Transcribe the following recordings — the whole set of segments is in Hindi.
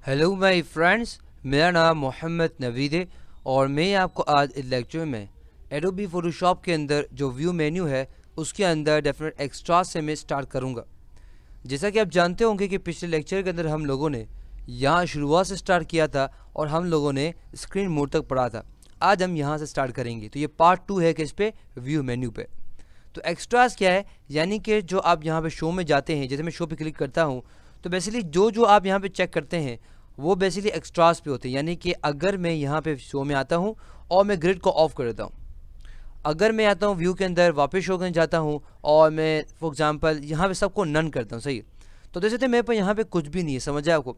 हेलो माय फ्रेंड्स, मेरा नाम मोहम्मद नवीद है और मैं आपको आज इस लेक्चर में एडोबी फोटोशॉप के अंदर जो व्यू मेन्यू है उसके अंदर डेफिनेट एक्स्ट्रा से मैं स्टार्ट करूंगा। जैसा कि आप जानते होंगे कि पिछले लेक्चर के अंदर हम लोगों ने यहाँ शुरुआत से स्टार्ट किया था और हम लोगों ने स्क्रीन मोड तक पढ़ा था। आज हम यहाँ से स्टार्ट करेंगे, तो ये पार्ट 2 है कि इस पे व्यू मेन्यू पे। तो एक्स्ट्रास क्या है, यानी कि जो आप यहाँ पे शो में जाते हैं, जैसे मैं शो पे क्लिक करता हूँ तो बेसिकली जो जो आप यहाँ पे चेक करते हैं वो बेसिकली एक्स्ट्रास पे होते हैं। यानी कि अगर मैं यहाँ पे शो में आता हूँ और मैं ग्रिड को ऑफ कर देता हूँ, अगर मैं आता हूँ व्यू के अंदर वापस शो करने जाता हूँ और मैं फॉर एग्जांपल यहाँ पे सबको नन करता हूँ, सही है, तो जैसे मेरे पास यहाँ पे कुछ भी नहीं है, समझ आए आपको।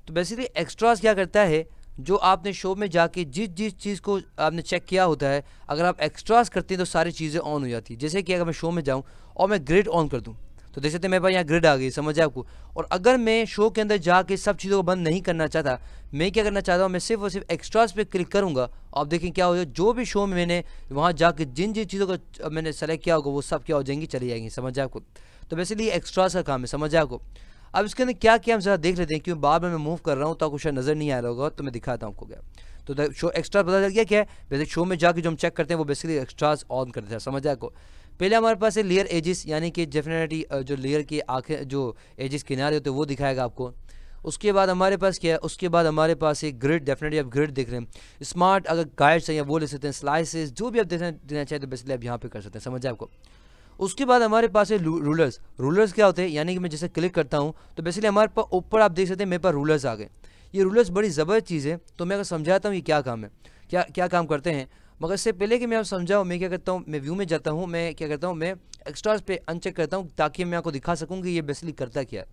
तो बेसिकली एक्स्ट्रास क्या करता है, जो आपने शो में जाके जिस जिस चीज़ को आपने चेक किया होता है, अगर आप एक्स्ट्रास करते हैं तो सारी चीज़ें ऑन हो जाती है। जैसे कि अगर मैं शो में जाऊँ और मैं ग्रिड ऑन कर दूँ तो देख सकते हैं मेरे पास यहाँ ग्रिड आ गई, समझ आए आपको। और अगर मैं शो के अंदर जाके सब चीज़ों को बंद नहीं करना चाहता, मैं क्या करना चाहता हूँ, मैं सिर्फ और सिर्फ एक्स्ट्रास पे क्लिक करूँगा। आप देखें क्या होगा, जो भी शो में मैंने वहाँ जाके जिन जिन चीज़ों को मैंने सेलेक्ट किया होगा वो सब क्या हो जाएंगी, चली जाएंगी, समझ आए आपको। तो बेसिकली एक्स्ट्रास का काम है, समझ आए आपको। अब इसके अंदर क्या क्या हम ज़रा देख लेते हैं, क्योंकि बार बार मैं मूव कर रहा हूँ तो आपको शायद नज़र नहीं आ रहा होगा, तो मैं दिखाता हूँ आपको क्या। तो शो एक्स्ट्रा पता चल गया क्या है, बेसिक शो में जाके जो हम चेक करते हैं वो बेसिकली एक्स्ट्रास ऑन करते हैं, समझ आए आपको। पहले हमारे पास है लेयर एजिस, यानी कि डेफिनेटली जो लेयर की आंखें जो एजिस किनारे होते हैं वो दिखाएगा आपको। उसके बाद हमारे पास क्या है, उसके बाद हमारे पास एक ग्रिड, डेफिनेटली आप ग्रिड देख रहे हैं। स्मार्ट अगर गाइड्स हैं या वो ले सकते हैं, स्लाइसेस जो भी आप देना चाहें तो बेसिकली आप यहाँ पे कर सकते हैं, समझ आए आपको। उसके बाद हमारे पास है रूलर्स। रूलर्स क्या होते हैं, यानी कि मैं जैसे क्लिक करता हूँ तो बेसिकली हमारे पास ऊपर आप देख सकते हैं मेरे पास रूलर्स आ गए। ये रूलर्स बड़ी ज़बरदस्त चीज़ है, तो मैं अगर समझाता हूँ ये क्या काम है, क्या क्या काम करते हैं। मगर इससे पहले कि मैं आपको समझाऊँ, मैं क्या करता हूँ, मैं व्यू में जाता हूँ, मैं क्या करता हूँ, मैं एक्स्ट्रास पे अनचेक करता हूँ ताकि मैं आपको दिखा सकूँ कि ये बेसिकली करता क्या है।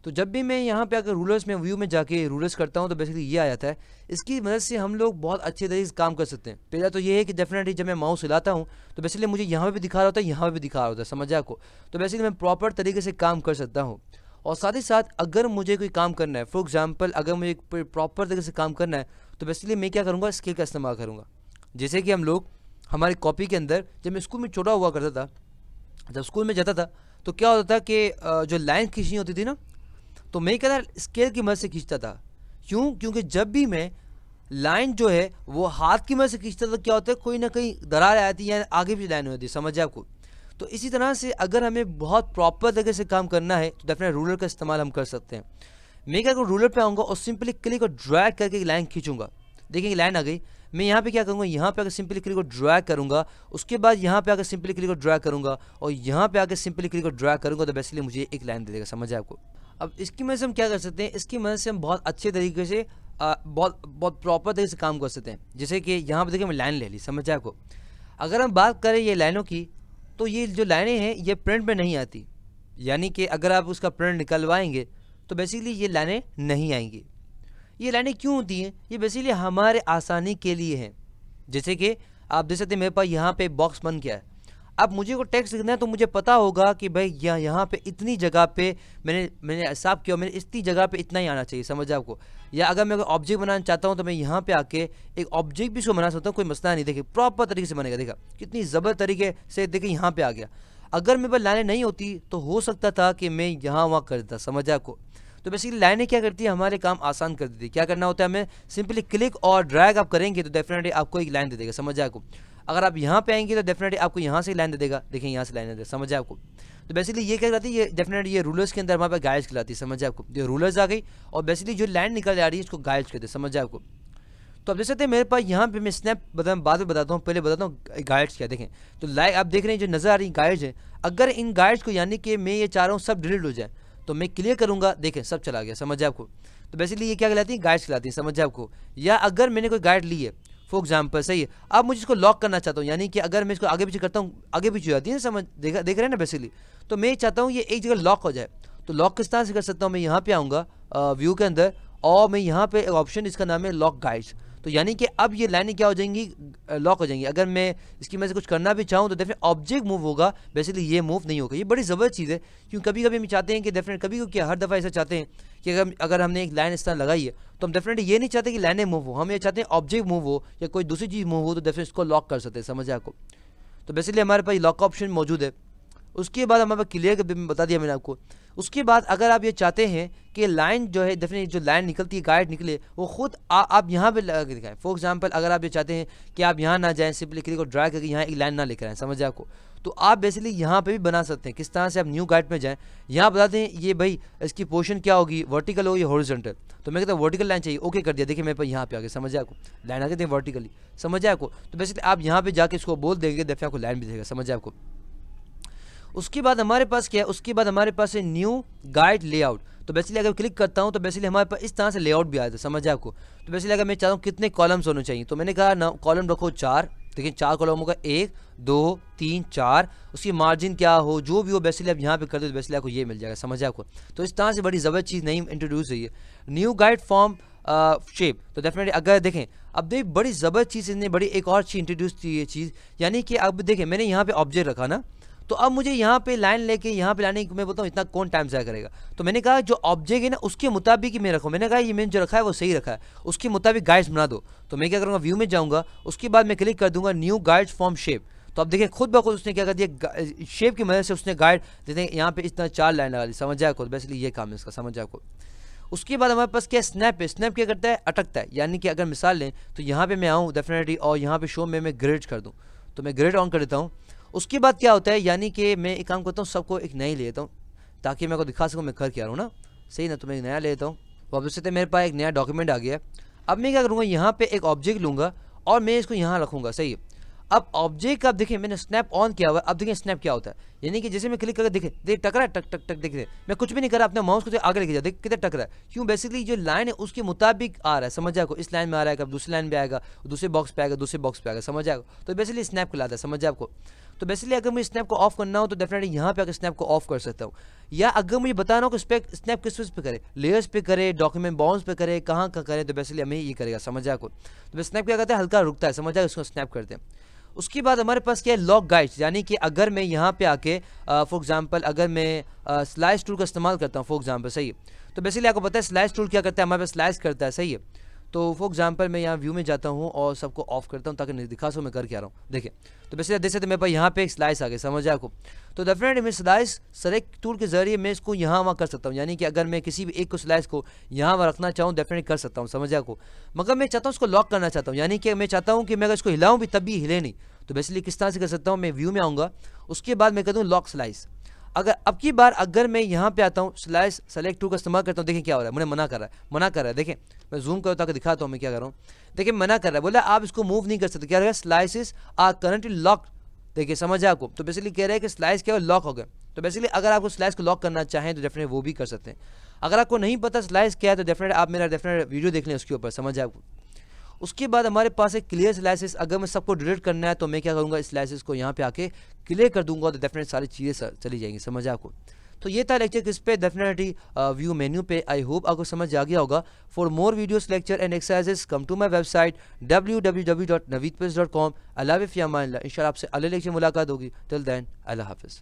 तो जब भी मैं यहाँ पे अगर रूलर्स में व्यू में जाके रूलर्स करता हूँ तो बेसिकली ये आ जाता है। इसकी मदद से हम लोग बहुत अच्छे तरीके से काम कर सकते हैं। पहला तो ये है कि डेफिनेटली जब मैं माउस हिलाता हूँ तो बेसिकली मुझे यहाँ पे भी दिखा रहा होता है, यहाँ पे भी दिखा रहा होता है, समझ आपको। तो बेसिकली मैं प्रॉपर तरीके से काम कर सकता हूँ। और साथ ही साथ अगर मुझे कोई काम करना है, फॉर एग्जाम्पल अगर मुझे प्रॉपर तरीके से काम करना है तो बेसिकली मैं क्या करूँगा, स्केल का इस्तेमाल करूँगा। जैसे कि हम लोग हमारी कॉपी के अंदर, जब मैं स्कूल में छोटा हुआ करता था, जब स्कूल में जाता था तो क्या होता था कि जो लाइन खींचनी होती थी ना, तो मैं क्या था, स्केल की मदद से खींचता था। क्यों? क्योंकि जब भी मैं लाइन जो है वो हाथ की मदद से खींचता था, क्या होता है, कोई ना कोई दरार आ जाती है या आगे भी लाइन होती है, समझ जाए आपको। तो इसी तरह से अगर हमें बहुत प्रॉपर तरीके से काम करना है तो डेफिनेट रूलर का इस्तेमाल हम कर सकते हैं। मैं क्या करूँ, रूलर पे आऊँगा और सिंपली क्लिक और ड्रैग करके लाइन खींचूंगा। देखिए लाइन आ गई। मैं यहाँ पे क्या करूँगा, यहाँ पे आकर सिंपली क्लिक और ड्रैग करूँगा। उसके बाद यहाँ पे आकर सिंपली क्लिक और ड्रैग करूँगा और यहाँ पे आकर सिंपली क्लिक और ड्रैग करूँगा, तो बेसिकली मुझे एक लाइन दे देगा, समझ आए आपको। अब इसकी मदद से हम क्या कर सकते हैं, इसकी मदद से हम बहुत अच्छे तरीके से बहुत बहुत प्रॉपर तरीके से काम कर सकते हैं। जैसे कि यहाँ पे देखिए मैं लाइन ले ली, समझ आए आपको। अगर हम बात करें ये लाइनों की, तो ये जो लाइनें हैं ये प्रिंट में नहीं आती, यानी कि अगर आप उसका प्रिंट निकलवाएंगे तो बेसिकली ये लाइनें नहीं आएंगी। ये लाइनें क्यों होती हैं, ये बेसिकली हमारे आसानी के लिए हैं। जैसे कि आप देख सकते हैं मेरे पास यहाँ पे बॉक्स बन गया है। अब मुझे को टेक्स्ट लिखना है तो मुझे पता होगा कि भाई यहाँ पे इतनी जगह पे मैंने मैंने हिसाब किया, मैंने इतनी जगह पे इतना ही आना चाहिए, समझ आपको। या अगर मैं कोई ऑब्जेक्ट बनाना चाहता हूँ तो मैं यहाँ पे आके एक ऑब्जेक्ट भी इसको बना सकता हूँ, कोई मसला नहीं। देखिए प्रॉपर तरीके से बनेगा, देखा कितनी ज़बरदस्त तरीके से, देखिए यहाँ पे आ गया। अगर मेरे पास लाइनें नहीं होती तो हो सकता था कि मैं यहाँ वहाँ कर देता, समझ आपको। तो बेसिकली लाइनें क्या करती है, हमारे काम आसान कर देती है। क्या करना होता है, हमें सिंपली क्लिक और ड्रैग आप करेंगे तो डेफिनेटली आपको एक लाइन दे देगा, समझ आपको। अगर आप यहाँ पे आएंगे तो डेफिनेटली आपको यहाँ से लाइन दे देगा, देखिए यहाँ से लाइन दे देगा, समझ आपको। तो बेसिकली ये क्या करती है, ये डेफिनेटली ये रूलर्स के अंदर हमारे पास गाइड्स खिलाती है, समझ आपको। जो रूलर्स आ गई और बेसिकली जो लाइन निकल जा रही है इसको गाइड्स कहते हैं, समझ आपको। तो आप देख सकते हैं मेरे पास यहाँ पे मैं स्नैप बाद में बताता हूँ, पहले बताता हूँ गाइड्स क्या। देखें तो लाइक आप देख रहे हैं जो नज़र आ रही गाइड्स हैं, अगर इन गाइड्स को, यानी कि मैं ये चाह रहा हूँ सब डिलीट हो जाए, तो मैं क्लियर करूँगा, देखें सब चला गया, समझ आपको। तो बेसिकली ये क्या कहलाती है, गाइड्स खिलाती है, समझ आपको। या अगर मैंने कोई गाइड ली है फॉर एग्जाम्पल, सही है, अब मुझे इसको लॉक करना चाहता हूँ, यानी कि अगर मैं इसको आगे पीछे करता हूँ आगे पीछे हो जाती है ना, समझ देख रहे हैं ना बेसिकली। तो मैं चाहता हूँ ये एक जगह लॉक हो जाए, तो लॉक किस तरह से कर सकता हूँ, मैं यहाँ पे आऊँगा व्यू के अंदर और मैं यहाँ पे एक ऑप्शन, इसका नाम है लॉक गाइड्स। तो यानी कि अब ये लाइनें क्या हो जाएंगी, लॉक हो जाएंगी। अगर मैं इसकी वजह से कुछ करना भी चाहूँ तो डेफिनेट ऑब्जेक्ट मूव होगा, बेसिकली ये मूव नहीं होगा। ये बड़ी ज़बरदस्त चीज़ है, क्योंकि कभी कभी हम चाहते हैं कि डेफिनेट, कभी क्या हर दफ़ा ऐसा चाहते हैं कि अगर हमने एक लाइन इस तरह लगाई है तो हम डेफिनेटली ये नहीं चाहते कि लाइनें मूव हो, हम ये चाहते हैं ऑब्जेक्ट मूव हो या कोई दूसरी चीज़ मूव हो, तो डेफिनेट इसको लॉक कर सकते हैं, समझ आपको। तो बेसिकली हमारे पास लॉक का ऑप्शन मौजूद है। उसके बाद हमारे पास क्लियर कर बता दिया मैंने आपको। उसके बाद अगर आप ये चाहते हैं कि लाइन जो है डेफिनेटली जो लाइन निकलती है गाइड निकले वो खुद आप यहाँ पे लगा के दिखाएं। फॉर एग्जांपल अगर आप ये चाहते हैं कि आप यहाँ ना जाएं, सिंपली क्लिक को ड्रैग करके यहाँ एक लाइन ना लेकर आएँ, समझ आपको, तो आप बेसिकली यहाँ पे भी बना सकते हैं। किस तरह से आप न्यू गाइड में जाएं, यहाँ बताते हैं ये भाई इसकी पोजीशन क्या होगी, वर्टिकल होगी या हॉरिजॉन्टल। तो मैं कहता हूँ वर्टिकल लाइन चाहिए, ओके कर दिया, देखिए मेरे पास यहाँ पे आ गया, समझ आपको लाइन आ गई वर्टिकली, समझ आपको। तो बेसिकली आप यहाँ पे जाके इसको बोल देंगे, डेफिनेटली आपको लाइन भी देगा, समझ आपको। उसके बाद हमारे पास क्या है, उसके बाद हमारे पास है न्यू गाइड लेआउट। तो बेसिकली अगर क्लिक करता हूँ तो बेसिकली हमारे पास इस तरह से लेआउट भी आया था, समझ आपको। तो बेसिकली अगर मैं चाहता हूँ कितने कॉलम्स होने चाहिए, तो मैंने कहा ना कॉलम रखो 4, देखिए 4 कॉलम होगा, 1 2 3 4, उसकी मार्जिन क्या हो जो भी हो बेसिकली आप यहाँ पे कर दो तो बेसिकली आपको ये मिल जाएगा, समझ आपको। तो इस तरह से बड़ी ज़बरदस्त चीज़ नहीं इंट्रोड्यूस हुई है, न्यू गाइड फॉर्म शेप। तो डेफिनेटली अगर देखें अब देख बड़ी ज़बरदस्त चीज़ इसने बड़ी एक और चीज़ इंट्रोड्यूस की ये चीज़, यानी कि अब देखें मैंने यहाँ पे ऑब्जेक्ट रखा ना, तो अब मुझे यहाँ पे लाइन लेके यहाँ पे लाने की मैं बोलता हूँ इतना कौन टाइम ज़ाया करेगा। तो मैंने कहा जो ऑब्जेक्ट है ना उसके मुताबिक ही मैं रखूँ, मैंने कहा ये मैंने जो रखा है वो सही रखा है, उसके मुताबिक गाइड्स बना दो। तो मैं क्या करूँगा, व्यू में जाऊँगा, उसके बाद मैं क्लिक कर दूंगा न्यू गाइड्स फॉर्म शेप। तो अब देखिए खुद ब खुद उसने क्या कर दिया, शेप की मदद से उसने गाइड देते हैं यहाँ पे इतना 4 लाइन लगा दी, समझ जाए आपको। बेसिकली ये काम है इसका, समझ जाए आपको। उसके बाद हमारे पास क्या स्नैप है, स्नैप क्या करता है, अटकता है, यानी कि अगर मिसाल लें तो यहाँ पे मैं आऊँ डेफिनेटली और यहाँ पे शो में मैं ग्रेड कर दूँ, तो मैं ग्रेड ऑन कर देता हूँ। उसके बाद क्या होता है, यानी कि मैं एक काम करता हूँ, सबको एक नई ले लेता हूँ ताकि मैं को दिखा सकूँ मैं कर क्या रहा हूँ ना, सही ना। तो मैं एक नया ले लेता हूँ, वापस से मेरे पास एक नया डॉक्यूमेंट आ गया है। अब मैं क्या करूँगा, यहाँ पे एक ऑब्जेक्ट लूँगा और मैं इसको यहाँ रखूँगा, सही है। अब ऑब्जेक्ट का देखिए मैंने स्नैप ऑन किया हुआ है, अब देखिए स्नैप क्या होता है, यानी कि जैसे मैं क्लिक करके देखे टक रहा है, टक टक टक, देखिए मैं कुछ भी नहीं कर रहा, अपने माउस को आगे लेके जा, देख किधर टक रहा है, क्यों, बेसिकली जो लाइन है उसके मुताबिक आ रहा है, समझ जाएगा। इस लाइन में आ रहा है, कब दूसरी लाइन में आएगा, दूसरे बॉक्स पे आएगा, दूसरे बॉक्स पे आएगा, समझ जाएगा। तो बेसिकली स्नैप कहलाता है, समझ आपको। तो बेसिकली अगर मुझे स्नैप को ऑफ करना हो तो डेफिनेटली यहाँ पे आकर स्नैप को ऑफ कर सकता हूँ, या अगर मुझे बताना हो कि स्नैप किस पे करे, लेयर्स पे करे, डॉक्यूमेंट बाउंस पे करे, कहाँ करे, तो बेसिकली हमें ये करेगा, समझ आपको। तो स्नैप क्या करता है, हल्का रुकता है, समझ आएगा, इसको स्नैप करते हैं। उसके बाद हमारे पास क्या है, लॉक गाइड्स, यानी कि अगर मैं यहाँ पे आके फॉर एग्जांपल अगर मैं स्लाइस टूल का इस्तेमाल करता हूँ फॉर एग्जांपल, सही है। तो बेसिकली आपको पता है स्लाइस टूल क्या करता है, हमारे पास स्लाइस करता है, सही है। तो फॉर एग्जांपल मैं यहाँ व्यू में जाता हूँ और सबको ऑफ करता हूँ ताकि नहीं दिखा सो मैं कर क्या रहा हूँ, देखिए। तो बेसिकली देख सकते मेरे पास यहाँ पे एक स्लाइस आ गया, समझ आए आपको। तो डेफिनेटली मैं स्लाइस सेलेक्ट टूल के जरिए मैं इसको यहाँ वहाँ कर सकता हूँ, यानी कि अगर मैं किसी भी एक को स्लाइस को यहाँ वहाँ रखना चाहूँ डेफिनेटली कर सकता हूँ, समझ आपको। मगर मैं चाहता हूँ उसको लॉक करना चाहता हूँ, यानी कि मैं चाहता हूँ कि मैं अगर इसको हिलाऊँ भी तब भी हिले नहीं। तो बेसिकली किस तरह से कर सकता हूँ, मैं व्यू में आऊँगा, उसके बाद मैं कर दूँ लॉक स्लाइस। अगर अब की बार अगर मैं यहाँ पे आता हूँ स्लाइस सेलेक्ट टूल का इस्तेमाल करता हूँ, देखिए क्या हो रहा है, मुझे मना कर रहा है, देखें मैं जूम करूँ ताकि दिखाता हूँ मैं क्या कर रहा हूँ, देखिए मना कर रहा है, बोला आप इसको मूव नहीं कर सकते, क्या रहेगा, स्लाइसेस आर करंटली लॉक, देखिए समझ आपको। तो बेसिकली कह रहा है कि स्लाइस क्या है, लॉक हो गया। तो बेसिकली अगर आपको स्लाइस को लॉक करना चाहें तो डेफिनेटली वो भी कर सकते हैं। अगर आपको नहीं पता स्लाइस क्या है तो डेफिनेटली आप मेरा डेफिनेट वीडियो देख लें उसके ऊपर, समझ आपको। उसके बाद हमारे पास एक क्लियर स्लाइसेस, अगर मैं सबको डिलीट करना है तो मैं क्या करूँगा, स्लाइसेस को यहाँ पे आके क्लियर कर दूंगा, तो डेफिनेट सारी चीज़ें चली जाएंगी, समझ आपको। तो ये था लेक्चर किस पे, डेफिनेटली व्यू मेन्यू पे। आई होप आपको समझ आ गया होगा। For more videos lecture and exercises come to my website www.naveedpes.com। अल्लाह हाफ़िज़, इंशाल्लाह आपसे अगले लेक्चर मुलाकात होगी। टिल देन अल्लाह हाफ़िज़।